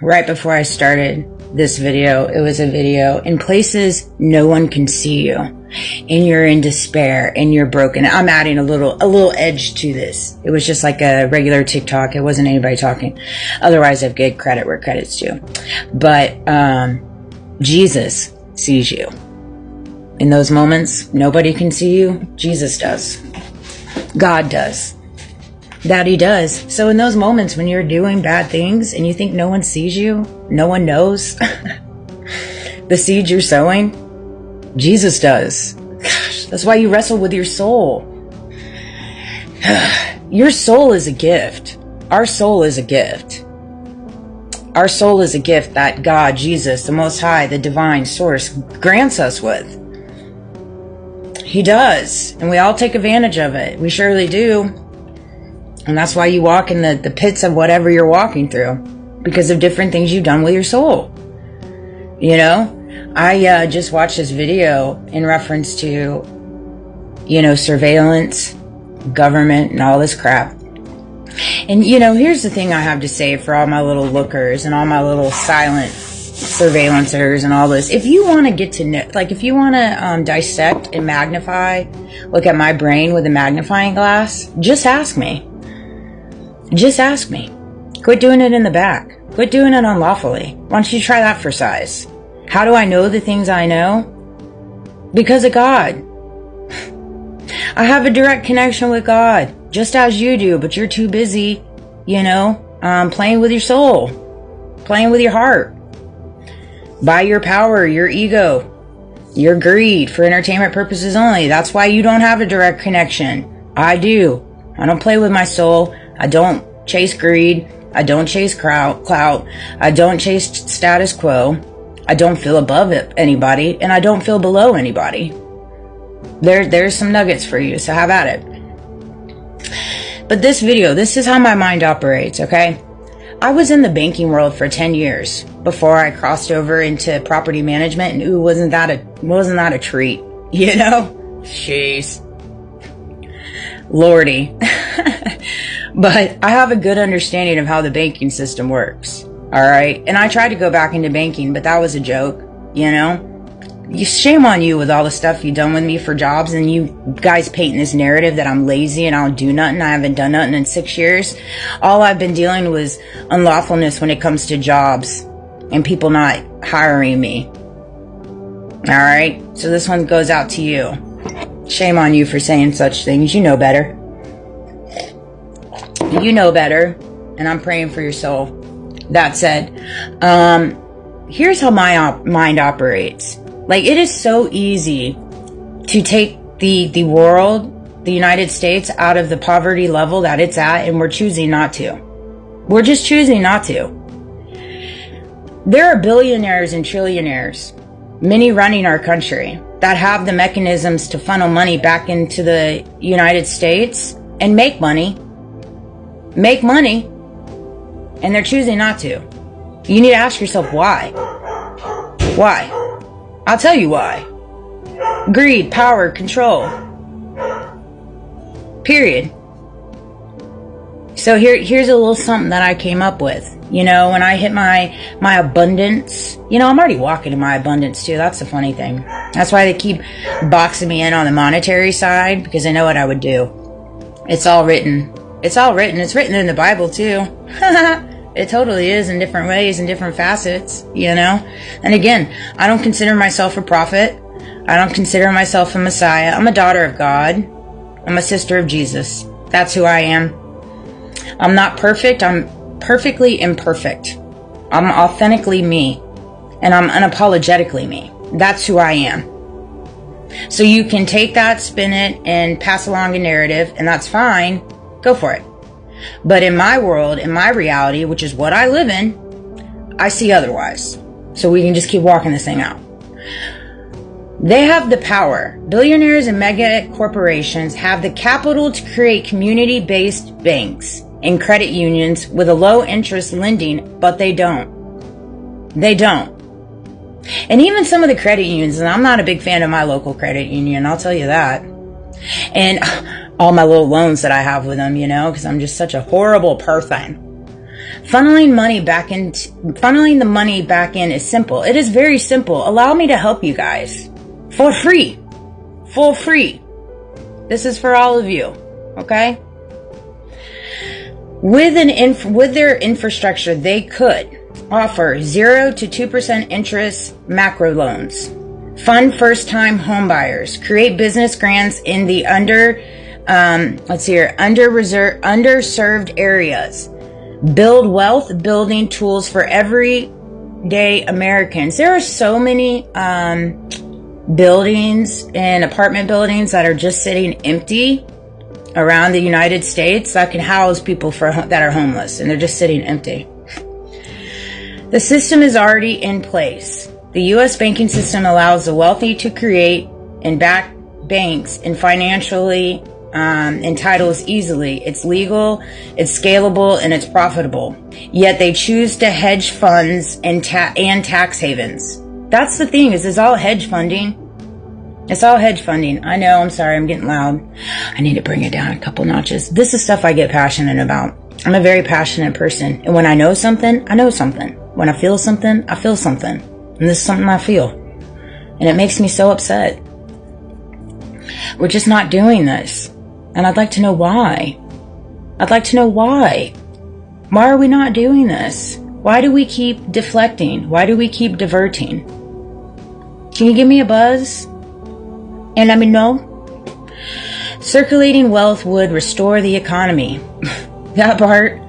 right before I started this video. It was a video in places no one can see you, and you're in despair and you're broken. I'm adding a little edge to this. It was just like a regular TikTok. It wasn't anybody talking. Otherwise, I'd give credit where credit's due. But Jesus sees you. In those moments, nobody can see you. Jesus does. God does. Daddy does. So in those moments when you're doing bad things and you think no one sees you, no one knows the seed you're sowing, Jesus does. Gosh, that's why you wrestle with your soul. Your soul is a gift. Our soul is a gift. Our soul is a gift that God, Jesus, the Most High, the divine source, grants us with. He does. And we all take advantage of it. We surely do. And that's why you walk in the pits of whatever you're walking through. Because of different things you've done with your soul. You know? I just watched this video in reference to, surveillance, government, and all this crap. And, here's the thing I have to say for all my little lookers and all my little silent surveillancers and all this. If you want to get to know, if you want to dissect and magnify, look at my brain with a magnifying glass, just ask me. Just ask me. Quit doing it in the back. Quit doing it unlawfully. Why don't you try that for size? How do I know the things I know? Because of God. I have a direct connection with God, just as you do, but you're too busy, playing with your soul, playing with your heart, by your power, your ego, your greed for entertainment purposes only. That's why you don't have a direct connection. I do. I don't play with my soul. I don't chase greed. I don't chase clout. I don't chase status quo. I don't feel above anybody, and I don't feel below anybody. There's some nuggets for you, so have at it. But this video, this is how my mind operates, okay? I was in the banking world for 10 years before I crossed over into property management, and ooh, wasn't that a treat, Jeez. Lordy. But I have a good understanding of how the banking system works, all right? And I tried to go back into banking, but that was a joke, Shame on you with all the stuff you've done with me for jobs, and you guys painting this narrative that I'm lazy and I don't do nothing. I haven't done nothing in 6 years. All I've been dealing with unlawfulness when it comes to jobs and people not hiring me. All right? So this one goes out to you. Shame on you for saying such things. You know better. You know better. And I'm praying for your soul. That said, here's how my mind operates. It is so easy to take the world, the United States, out of the poverty level that it's at, and we're choosing not to. We're just choosing not to. There are billionaires and trillionaires, many running our country, that have the mechanisms to funnel money back into the United States and make money, and they're choosing not to. You need to ask yourself why. Why? I'll tell you why. Greed, power, control. Period. So here's a little something that I came up with. When I hit my abundance, I'm already walking in my abundance too. That's the funny thing. That's why they keep boxing me in on the monetary side, because they know what I would do. It's all written. It's all written. It's written in the Bible too. It totally is, in different ways, in different facets, And again, I don't consider myself a prophet. I don't consider myself a Messiah. I'm a daughter of God. I'm a sister of Jesus. That's who I am. I'm not perfect. I'm perfectly imperfect. I'm authentically me. And I'm unapologetically me. That's who I am. So you can take that, spin it, and pass along a narrative, and that's fine. Go for it. But in my world, in my reality, which is what I live in, I see otherwise. So we can just keep walking this thing out. They have the power. Billionaires and mega corporations have the capital to create community-based banks and credit unions with a low interest lending, but they don't. They don't. And even some of the credit unions, and I'm not a big fan of my local credit union, I'll tell you that. And all my little loans that I have with them, because I'm just such a horrible person. Funneling the money back in is simple. It is very simple. Allow me to help you guys for free. For free. This is for all of you. Okay? With their infrastructure, they could offer 0 to 2% interest macro loans, fund first-time home buyers, create business grants in the underserved areas, build wealth building tools for everyday Americans. There are so many buildings and apartment buildings that are just sitting empty around the United States that can house people that are homeless, and they're just sitting empty. The system is already in place. The U.S. banking system allows the wealthy to create and back banks and financially entitles easily. It's legal, it's scalable, and it's profitable. Yet they choose to hedge funds and tax havens. That's the thing, is it's all hedge funding. It's all hedge funding. I know, I'm sorry, I'm getting loud. I need to bring it down a couple notches. This is stuff I get passionate about. I'm a very passionate person. And when I know something, I know something. When I feel something, I feel something. And this is something I feel. And it makes me so upset. We're just not doing this. And I'd like to know why. I'd like to know why. Why are we not doing this? Why do we keep deflecting? Why do we keep diverting? Can you give me a buzz? And let me know. Circulating wealth would restore the economy. That part.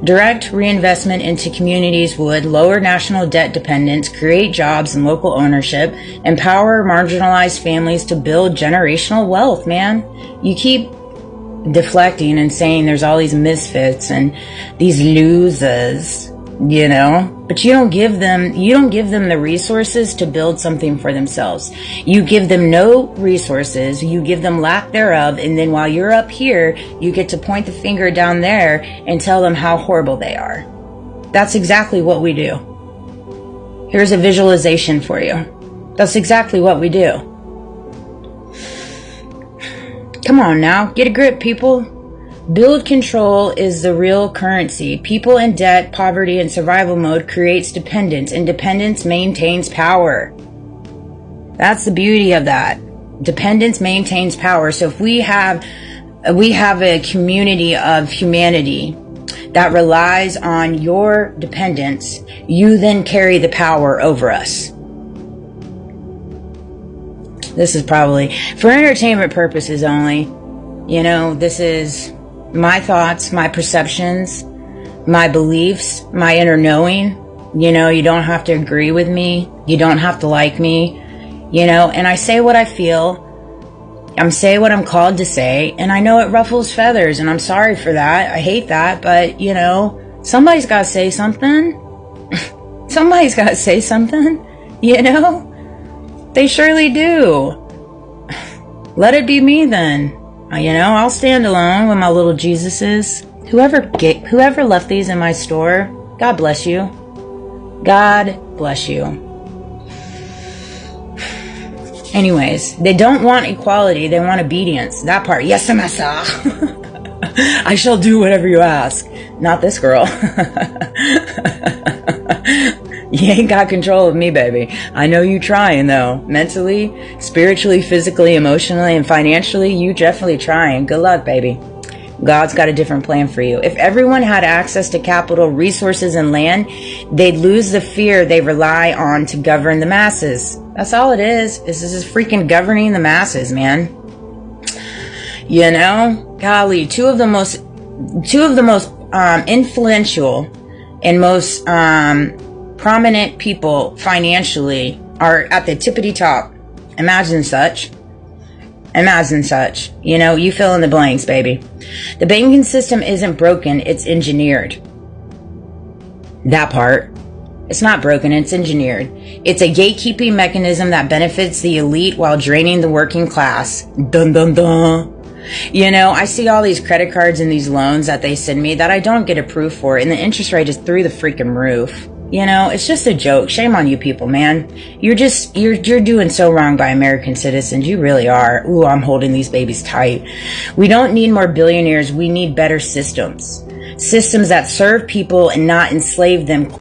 Direct reinvestment into communities would lower national debt dependence, create jobs and local ownership, empower marginalized families to build generational wealth, man. You keep deflecting and saying there's all these misfits and these losers, you know, but you don't give them the resources to build something for themselves. You give them no resources, you give them lack thereof, and then while you're up here, you get to point the finger down there and tell them how horrible they are. That's exactly what we do. Here's a visualization for you. That's exactly what we do. Come on now, get a grip, people. Build control is the real currency. People in debt, poverty, and survival mode creates dependence, and dependence maintains power. That's the beauty of that. Dependence maintains power. So if we have a community of humanity that relies on your dependence, you then carry the power over us. This is probably for entertainment purposes only. You know, this is my thoughts, my perceptions, my beliefs, my inner knowing. You know, you don't have to agree with me. You don't have to like me. You know, and I say what I feel. I'm saying what I'm called to say. And I know it ruffles feathers, and I'm sorry for that. I hate that. But, you know, somebody's got to say something. Somebody's got to say something. You know? They surely do. Let it be me then. You know, I'll stand alone with my little Jesuses. Whoever left these in my store, God bless you. God bless you. Anyways, they don't want equality. They want obedience. That part. Yes, massa. I shall do whatever you ask. Not this girl. You ain't got control of me, baby. I know you trying, though. Mentally, spiritually, physically, emotionally, and financially, you definitely trying. Good luck, baby. God's got a different plan for you. If everyone had access to capital, resources, and land, they'd lose the fear they rely on to govern the masses. That's all it is. This is freaking governing the masses, man. You know? Golly, two of the most influential and most prominent people financially are at the tippity top. Imagine such. Imagine such. You know, you fill in the blanks, baby. The banking system isn't broken, it's engineered. That part. It's not broken, it's engineered. It's a gatekeeping mechanism that benefits the elite while draining the working class. Dun dun dun. You know, I see all these credit cards and these loans that they send me that I don't get approved for, and the interest rate is through the freaking roof. You know, it's just a joke. Shame on you people, man. You're doing so wrong by American citizens. You really are. Ooh, I'm holding these babies tight. We don't need more billionaires. We need better systems. systems that serve people and not enslave them